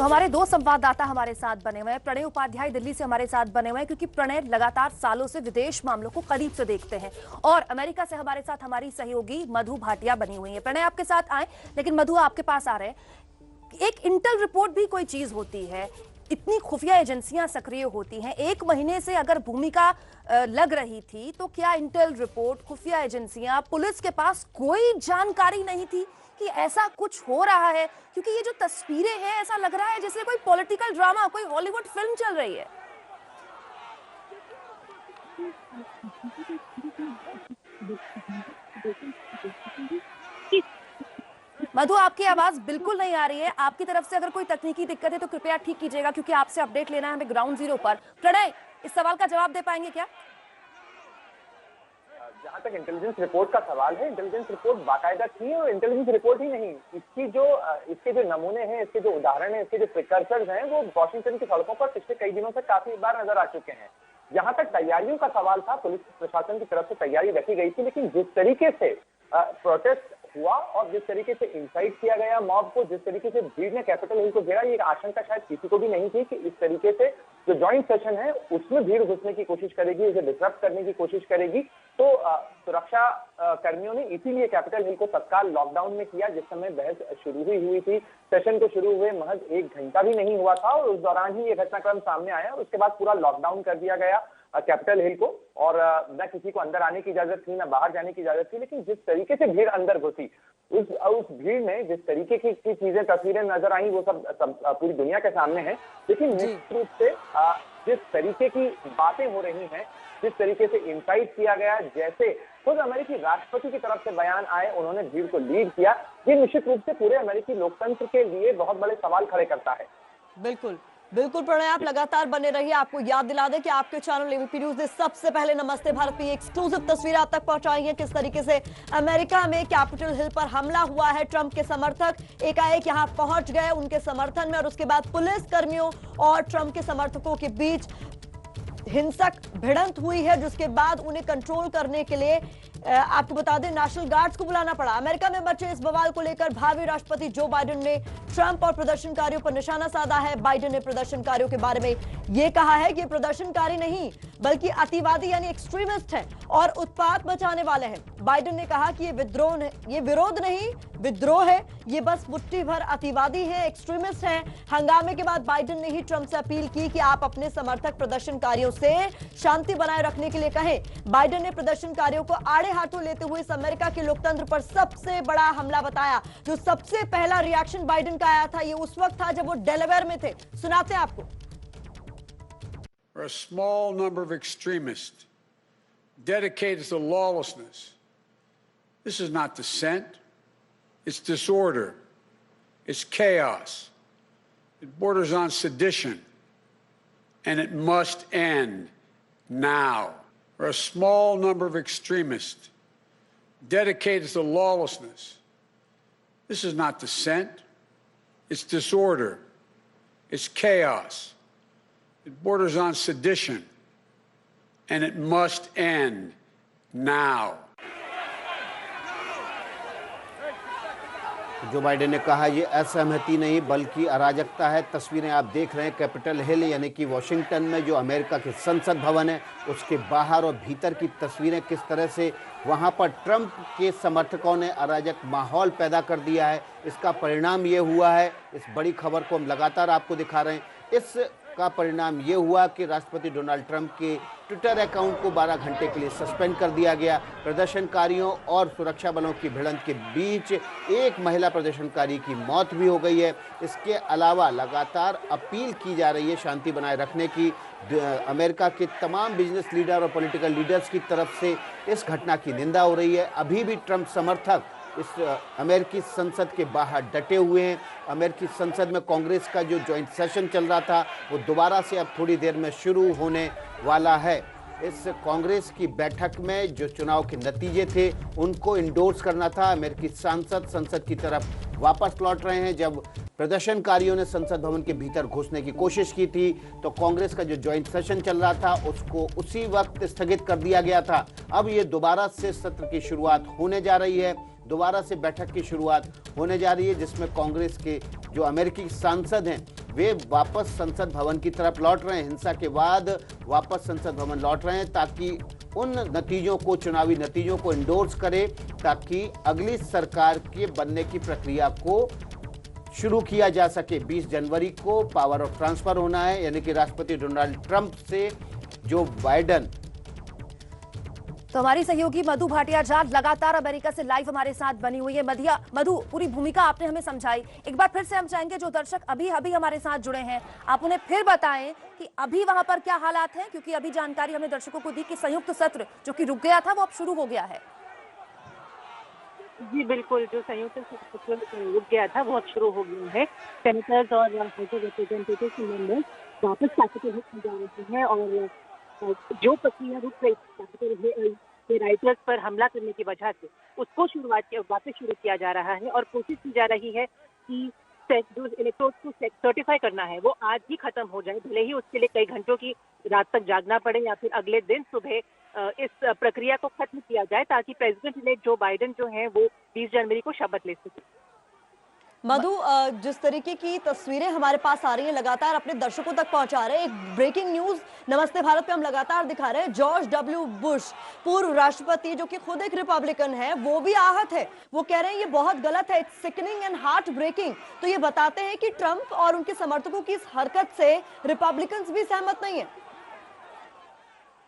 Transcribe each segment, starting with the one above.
तो हमारे दो संवाददाता हमारे साथ बने हुए हैं। प्रणय उपाध्याय दिल्ली से हमारे साथ बने हुए हैं क्योंकि प्रणय लगातार सालों से विदेश मामलों को करीब से देखते हैं, और अमेरिका से हमारे साथ हमारी सहयोगी मधु भाटिया बनी हुई है। प्रणय आपके साथ आए, लेकिन मधु आपके पास आ रहे हैं। एक इंटेल रिपोर्ट भी कोई चीज होती है, इतनी खुफिया एजेंसियां सक्रिय होती हैं। एक महीने से अगर भूमिका लग रही थी तो क्या इंटेल रिपोर्ट, खुफिया एजेंसियां, पुलिस के पास कोई जानकारी नहीं थी कि ऐसा कुछ हो रहा है? क्योंकि ये जो तस्वीरें हैं, ऐसा लग रहा है जैसे कोई पॉलिटिकल ड्रामा, कोई हॉलीवुड फिल्म चल रही है। मधु, आपकी आवाज बिल्कुल नहीं आ रही है। आपकी तरफ से अगर कोई तकनीकी दिक्कत है तो कृपया ठीक कीजिएगा, क्योंकि आपसे अपडेट लेना है हमें ग्राउंड जीरो पर। प्रणय, इस सवाल का जवाब दे पाएंगे क्या? जहां तक इंटेलिजेंस रिपोर्ट का सवाल है, इंटेलिजेंस रिपोर्ट बाकायदा थी, और इंटेलिजेंस रिपोर्ट ही नहीं, इसके जो नमूने हैं, इसके जो उदाहरण हैं, इसके जो प्रिकर्सर्स हैं, वो वॉशिंगटन की सड़कों पर पिछले कई दिनों से काफी बार नजर आ चुके हैं। जहां तक तैयारियों का सवाल था, पुलिस प्रशासन की तरफ से तैयारी रखी गई थी, लेकिन जिस तरीके से प्रोटेस्ट हुआ और जिस तरीके से इंसाइट किया गया मॉब को, जिस तरीके से भीड़ ने कैपिटल हिल को घेरा, ये आशंका शायद किसी को भी नहीं थी कि इस तरीके से जो ज्वाइंट सेशन है उसमें भीड़ घुसने की कोशिश करेगी, उसे डिसरप्ट करने की कोशिश करेगी। तो सुरक्षा कर्मियों ने इसीलिए कैपिटल हिल को तत्काल लॉकडाउन में किया। जिस समय बहस शुरू हुई थी, सेशन को शुरू हुए महज 1 घंटा भी नहीं हुआ था, और उस दौरान ही ये घटनाक्रम सामने आया, और उसके बाद पूरा लॉकडाउन कर दिया गया कैपिटल हिल को, और न किसी को अंदर आने की इजाजत थी, न बाहर जाने की इजाजत थी। लेकिन जिस तरीके से भीड़ अंदर घुसी, उस भीड़ में जिस तरीके की चीजें, तस्वीरें नजर आई, वो सब पूरी दुनिया के सामने है। लेकिन निश्चित रूप से जिस तरीके की बातें हो रही हैं, जिस तरीके से इंसाइट किया गया, जैसे खुद अमेरिकी राष्ट्रपति की तरफ से बयान आए, उन्होंने भीड़ को लीड किया, ये निश्चित रूप से पूरे अमेरिकी लोकतंत्र के लिए बहुत बड़े सवाल खड़े करता है। बिल्कुल बिल्कुल प्रणय, आप लगातार बने रहिए। आपको याद दिला दें कि आपके चैनल एबीपी न्यूज ने सबसे पहले नमस्ते भारत में एक्सक्लूसिव तस्वीरें आप तक पहुंचाई हैं, किस तरीके से अमेरिका में कैपिटल हिल पर हमला हुआ है। ट्रंप के समर्थक एकाएक यहां पहुंच गए उनके समर्थन में, और उसके बाद पुलिस कर्मियों और ट्रंप के समर्थकों के बीच हिंसक भिड़ंत हुई है, जिसके बाद उन्हें कंट्रोल करने के लिए आपको बता दें नेशनल गार्ड्स को बुलाना पड़ा। अमेरिका में मचे इस बवाल को लेकर भावी राष्ट्रपति जो बाइडेन ने ट्रंप और प्रदर्शनकारियों पर निशाना साधा है। बाइडेन ने प्रदर्शनकारियों के बारे में यह कहा है कि प्रदर्शनकारी नहीं बल्कि अतिवादी यानी एक्सट्रीमिस्ट हैं और उत्पात मचाने वाले हैं। बाइडेन ने कहा कि ये विरोध नहीं विद्रोह है, ये बस मुट्ठी भर अतिवादी हैं, एक्सट्रीमिस्ट हैं। हंगामे के बाद बाइडेन ने ही ट्रंप से अपील की कि आप अपने समर्थक प्रदर्शनकारियों से शांति बनाए रखने के लिए कहें। बाइडेन ने प्रदर्शनकारियों को आड़े हाथों लेते हुए इस अमेरिका के लोकतंत्र पर सबसे बड़ा हमला बताया। जो सबसे पहला रिएक्शन बाइडेन का आया था, ये उस वक्त था जब वो डेलावेयर में थे। सुनाते हैं आपको। A small number of extremists dedicated to lawlessness. This is not dissent. It's disorder. It's chaos. It borders on sedition. And it must end now. A small number of extremists dedicated to lawlessness. This is not dissent. It's disorder. It's chaos. It borders on sedition, and it must end now. Joe Biden ने कहा ये असहमति नहीं बल्कि अराजकता है। तस्वीरें आप देख रहे हैं कैपिटल हिल यानी कि वॉशिंगटन में जो अमेरिका के संसद भवन है, उसके बाहर और भीतर की तस्वीरें, किस तरह से वहां पर ट्रंप के समर्थकों ने अराजक माहौल पैदा कर दिया है। इसका परिणाम ये हुआ है, इस बड़ी खबर को हम लगातार आपको दिखा रहे हैं। इस का परिणाम ये हुआ कि राष्ट्रपति डोनाल्ड ट्रंप के ट्विटर अकाउंट को 12 घंटे के लिए सस्पेंड कर दिया गया। प्रदर्शनकारियों और सुरक्षा बलों की भिड़ंत के बीच एक महिला प्रदर्शनकारी की मौत भी हो गई है। इसके अलावा लगातार अपील की जा रही है शांति बनाए रखने की। अमेरिका के तमाम बिजनेस लीडर और पॉलिटिकल लीडर्स की तरफ से इस घटना की निंदा हो रही है। अभी भी ट्रंप समर्थक इस अमेरिकी संसद के बाहर डटे हुए हैं। अमेरिकी संसद में कांग्रेस का जो जॉइंट सेशन चल रहा था, वो दोबारा से अब थोड़ी देर में शुरू होने वाला है। इस कांग्रेस की बैठक में जो चुनाव के नतीजे थे उनको इंडोर्स करना था। अमेरिकी सांसद संसद की तरफ वापस लौट रहे हैं। जब प्रदर्शनकारियों ने संसद भवन के भीतर घुसने की कोशिश की थी तो कांग्रेस का जो जॉइंट सेशन चल रहा था उसको उसी वक्त स्थगित कर दिया गया था। अब ये दोबारा से सत्र की शुरुआत होने जा रही है, दोबारा से बैठक की शुरुआत होने जा रही है, जिसमें कांग्रेस के जो अमेरिकी सांसद हैं वे वापस संसद भवन की तरफ लौट रहे हैं। हिंसा के बाद वापस संसद भवन लौट रहे हैं ताकि उन नतीजों को, चुनावी नतीजों को इंडोर्स करे, ताकि अगली सरकार के बनने की प्रक्रिया को शुरू किया जा सके। 20 जनवरी को पावर ऑफ ट्रांसफर होना है, यानी कि राष्ट्रपति डोनाल्ड ट्रंप से जो बाइडेन। तो हमारी सहयोगी मधु भाटिया झा लगातार अमेरिका से लाइव हमारे साथ बनी हुई है। मधु, पूरी भूमिका आपने हमें समझाई। एक बार फिर से हम चाहेंगे जो दर्शक अभी अभी हमारे साथ जुड़े हैं, आप उन्हें फिर बताएं कि अभी वहां पर क्या हालात हैं, क्योंकि अभी जानकारी हमने दर्शकों को दी कि संयुक्त सत्र जो कि रुक गया था वो अब शुरू हो गया है। जी बिल्कुल, जो संयुक्त सत्र रुक गया था वो अब शुरू हो गया है। सेनेटर्स और रिप्रेजेंटेटिव्स के मेंबर्स वापस कैपिटल हिल जा रहे हैं और जो प्रक्रिया रुक गई कैपिटल के राइटर्स पर हमला करने की वजह से उसको वापस शुरू किया जा रहा है और कोशिश की जा रही है कि जो इलेक्टोर्स को सर्टिफाई करना है वो आज ही खत्म हो जाए, भले ही उसके लिए कई घंटों की रात तक जागना पड़े या फिर अगले दिन सुबह इस प्रक्रिया को खत्म किया जाए, ताकि प्रेसिडेंट इलेक्ट जो बाइडेन जो है वो 20 जनवरी को शपथ ले सके। मधु, जिस तरीके की तस्वीरें हमारे पास आ रही हैं, लगातार अपने दर्शकों तक पहुंचा रहे हैं। एक ब्रेकिंग न्यूज नमस्ते भारत पे हम लगातार दिखा रहे हैं। जॉर्ज डब्ल्यू बुश, पूर्व राष्ट्रपति जो कि खुद एक रिपब्लिकन है, वो भी आहत है। वो कह रहे हैं ये बहुत गलत है, it's sickening and heart breaking. तो ये बताते हैं कि ट्रंप और उनके समर्थकों की इस हरकत से रिपब्लिकन्स भी सहमत नहीं है।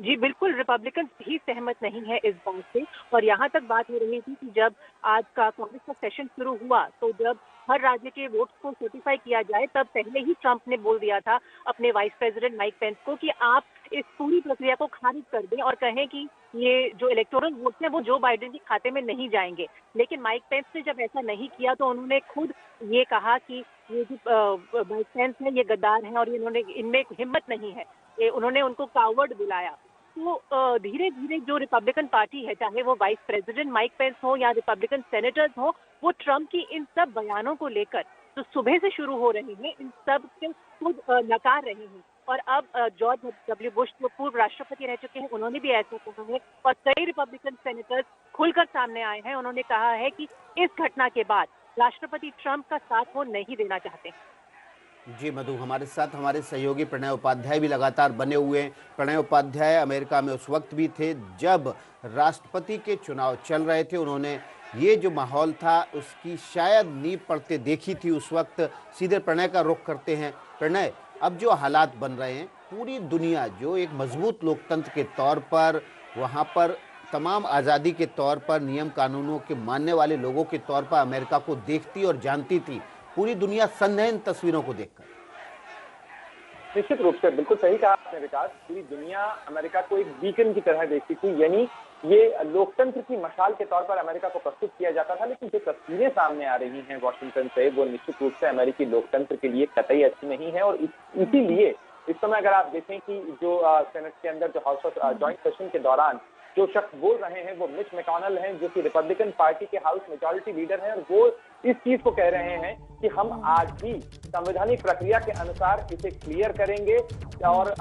जी बिल्कुल, रिपब्लिकन भी सहमत नहीं है इस बात से। और यहाँ तक बात हो रही थी कि जब आज का कांग्रेस का सेशन शुरू हुआ तो जब हर राज्य के वोट्स को सर्टिफाई किया जाए, तब पहले ही ट्रंप ने बोल दिया था अपने वाइस प्रेसिडेंट माइक पेंस को कि आप इस पूरी प्रक्रिया को खारिज कर दें और कहें कि ये जो इलेक्टोरल वोट्स हैं वो जो बाइडेन के खाते में नहीं जाएंगे। लेकिन माइक पेंस ने जब ऐसा नहीं किया तो उन्होंने खुद ये कहा कि ये जो माइक पेंस है ये गद्दार हैं और इनमें हिम्मत नहीं है। उन्होंने उनको कावर्ड बुलाया। तो धीरे धीरे जो रिपब्लिकन पार्टी है, चाहे वो वाइस प्रेसिडेंट माइक पेंस हो या रिपब्लिकन सेनेटर्स हो, वो ट्रंप की इन सब बयानों को लेकर जो सुबह से शुरू हो रहे हैं, इन सब से खुद नकार रहे हैं। और अब जॉर्ज डब्ल्यू बुश जो पूर्व राष्ट्रपति रह चुके हैं, उन्होंने भी ऐसा कहा है और कई रिपब्लिकन सेनेटर्स खुलकर सामने आए हैं। उन्होंने कहा है कि इस घटना के बाद राष्ट्रपति ट्रंप का साथ वो नहीं देना चाहते। जी मधु, हमारे साथ हमारे सहयोगी प्रणय उपाध्याय भी लगातार बने हुए हैं। प्रणय उपाध्याय अमेरिका में उस वक्त भी थे जब राष्ट्रपति के चुनाव चल रहे थे। उन्होंने ये जो माहौल था उसकी शायद नींव पड़ते देखी थी उस वक्त। सीधे प्रणय का रुख करते हैं। प्रणय, अब जो हालात बन रहे हैं, पूरी दुनिया जो एक मजबूत लोकतंत्र के तौर पर, वहाँ पर तमाम आज़ादी के तौर पर, नियम कानूनों के मानने वाले लोगों के तौर पर अमेरिका को देखती और जानती थी, पूरी दुनिया सन्न है इन तस्वीरों को देखकर। निश्चित रूप से, बिल्कुल सही कहा आपने विकास। पूरी दुनिया अमेरिका को एक बीकन की तरह देखती थी, यानी ये लोकतंत्र की मशाल के तौर पर अमेरिका को प्रस्तुत किया जाता था। लेकिन जो तस्वीरें सामने आ रही हैं वॉशिंगटन से, वो निश्चित रूप से अमेरिकी लोकतंत्र के लिए कतई अच्छी नहीं है। और इसीलिए इस समय अगर आप देखें कि जो सेनेट के अंदर जो हाउस ऑफ जॉइंट सेशन के दौरान जो शख्स बोल रहे हैं वो मिच मैकॉनेल हैं, जो कि रिपब्लिकन पार्टी के हाउस मेजॉरिटी लीडर हैं, और वो इस चीज को कह रहे हैं कि हम आज ही संवैधानिक प्रक्रिया के अनुसार इसे क्लियर करेंगे और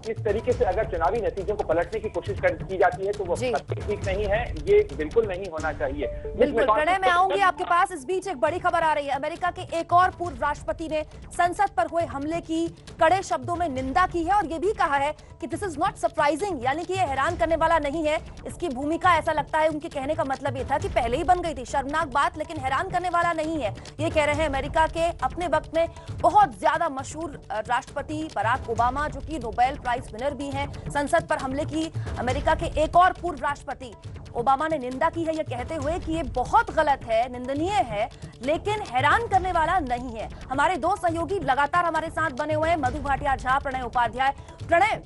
इस तरीके से अगर चुनावी नतीजों को पलटने की कोशिश की जाती है तो वो ठीक नहीं है, ये बिल्कुल नहीं होना चाहिए। बिल्कुल प्रणय, मैं आऊंगी आपके पास। इस बीच एक बड़ी खबर आ रही है। अमेरिका के एक और पूर्व राष्ट्रपति ने संसद पर हुए हमले की कड़े शब्दों में निंदा की है और ये भी कहा है कि दिस इज नॉट सरप्राइजिंग, यानी कि ये हैरान करने वाला नहीं है। इसकी भूमिका, ऐसा लगता है उनके कहने का मतलब ये था कि पहले ही बन गई थी, शर्मनाक बात, लेकिन हैरान करने वाला नहीं है। ये कह रहे हैं अमेरिका के अपने वक्त में बहुत ज्यादा मशहूर राष्ट्रपति बराक ओबामा, जो कि नोबेल प्राइज विनर भी हैं। संसद पर हमले की अमेरिका के एक और पूर्व राष्ट्रपति ओबामा ने निंदा की है, यह कहते हुए कि ये बहुत गलत है, निंदनीय है, लेकिन हैरान करने वाला नहीं है। हमारे दो सहयोगी लगातार हमारे साथ बने हुए हैं, मधु भाटिया झा, प्रणय उपाध्याय। प्रणय,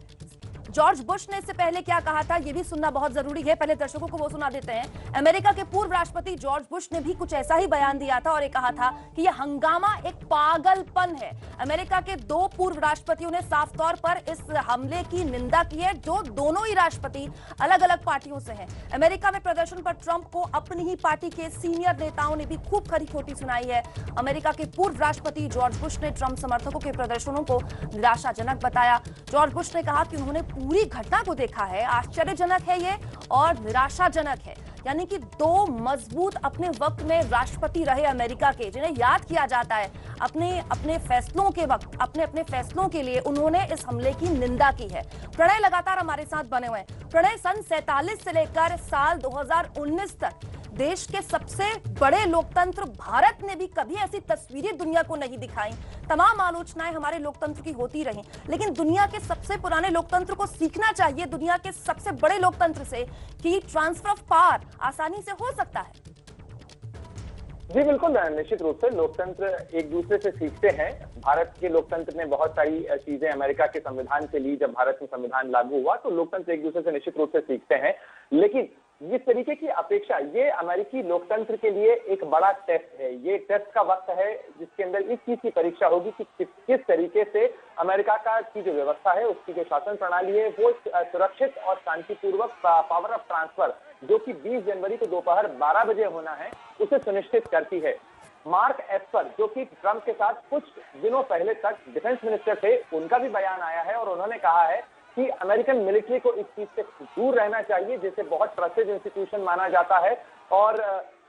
जॉर्ज बुश ने इससे पहले क्या कहा था ये भी सुनना बहुत जरूरी है, पहले दर्शकों को वो सुना देते हैं। अमेरिका के पूर्व राष्ट्रपति जॉर्ज बुश ने भी कुछ ऐसा ही बयान दिया था और ये कहा था कि यह हंगामा एक पागलपन है। अमेरिका के दो पूर्व राष्ट्रपतियों ने साफ तौर पर इस हमले की निंदा की है, जो दोनों ही राष्ट्रपति अलग अलग पार्टियों से हैं। अमेरिका में प्रदर्शन पर ट्रंप को अपनी ही पार्टी के सीनियर नेताओं ने भी खूब खरी खोटी सुनाई है। अमेरिका के पूर्व राष्ट्रपति जॉर्ज बुश ने ट्रंप समर्थकों के प्रदर्शनों को निराशाजनक बताया। जॉर्ज बुश ने कहा कि उन्होंने पूरी घटना को देखा है, आश्चर्यजनक है ये और निराशाजनक है। यानी कि दो मजबूत अपने वक्त में राष्ट्रपति रहे अमेरिका के, जिन्हें याद किया जाता है अपने फैसलों के वक्त, अपने फैसलों के लिए उन्होंने इस हमले की निंदा की है। प्रणय लगातार हमारे साथ बने हुए हैं। प्रणय, सन 47 से लेकर साल 2019 तक देश के सबसे बड़े लोकतंत्र भारत ने भी कभी ऐसी तस्वीरें दुनिया को नहीं दिखाई। तमाम आलोचनाएं हमारे लोकतंत्र की होती रही, लेकिन दुनिया के सबसे पुराने लोकतंत्र को सीखना चाहिए दुनिया के सबसे बड़े लोकतंत्र से कि ट्रांसफर ऑफ पावर आसानी से हो सकता है। जी बिल्कुल, निश्चित रूप से लोकतंत्र एक दूसरे से सीखते हैं। भारत के लोकतंत्र ने बहुत सारी चीजें अमेरिका के संविधान से ली। जब भारत में संविधान लागू हुआ तो लोकतंत्र एक दूसरे से निश्चित रूप से सीखते हैं, लेकिन जिस तरीके की अपेक्षा, ये अमेरिकी लोकतंत्र के लिए एक बड़ा टेस्ट है। ये टेस्ट का वक्त है जिसके अंदर इस चीज की परीक्षा होगी कि किस तरीके से अमेरिका की जो व्यवस्था है, उसकी जो शासन प्रणाली है, वो सुरक्षित और शांतिपूर्वक पावर ऑफ ट्रांसफर, जो कि 20 जनवरी को दोपहर 12 बजे होना है, उसे सुनिश्चित करती है। मार्क एस्पर, जो कि ट्रंप के साथ कुछ दिनों पहले तक डिफेंस मिनिस्टर थे, उनका भी बयान आया है और उन्होंने कहा है कि अमेरिकन मिलिट्री को इस चीज से दूर रहना चाहिए, जिसे बहुत ट्रस्टेड इंस्टीट्यूशन माना जाता है, और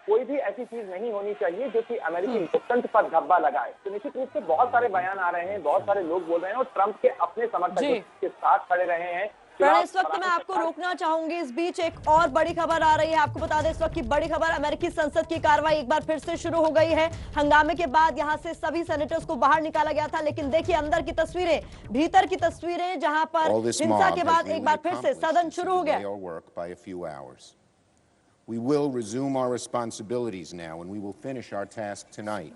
कोई भी ऐसी चीज नहीं होनी चाहिए जो कि अमेरिकी लोकतंत्र पर धब्बा लगाए। तो निश्चित रूप से बहुत सारे बयान आ रहे हैं, बहुत सारे लोग बोल रहे हैं और ट्रंप के अपने समर्थक के साथ खड़े रहे हैं। प्रणय, इस वक्त मैं आपको रोकना चाहूंगी। इस बीच एक और बड़ी खबर आ रही है, आपको बता दें इस वक्त की बड़ी खबर, अमेरिकी संसद की कार्रवाई एक बार फिर से शुरू हो गई है। हंगामे के बाद यहां से सभी सेनेटर्स को बाहर निकाला गया था, लेकिन देखिए अंदर की तस्वीरें, भीतर की तस्वीरें, जहां पर हिंसा के बाद एक बार फिर से सदन शुरू हो गया। We will resume our responsibilities now and we will finish our task tonight.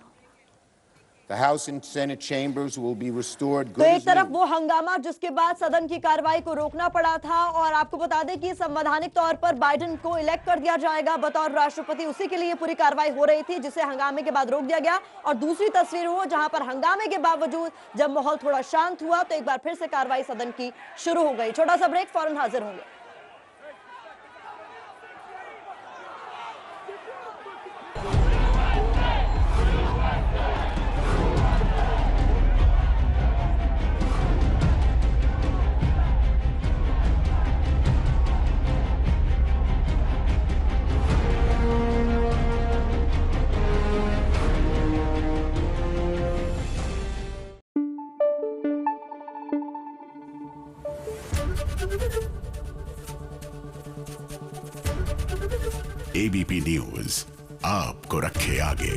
The House and Senate chambers will be restored good तो as एक तरफ new. वो हंगामा जिसके बाद सदन की कार्रवाई को रोकना पड़ा था, और आपको बता दें कि संवैधानिक तौर पर बाइडेन को इलेक्ट कर दिया जाएगा बतौर राष्ट्रपति, उसी के लिए पूरी कार्रवाई हो रही थी, जिसे हंगामे के बाद रोक दिया गया। और दूसरी तस्वीर वो जहां पर हंगामे के बावजूद जब माहौल थोड़ा शांत हुआ तो एक बार फिर से कार्रवाई सदन की शुरू हो गई। छोटा सा ब्रेक, फौरन हाजिर होंगे। एबीपी न्यूज आपको रखे आगे।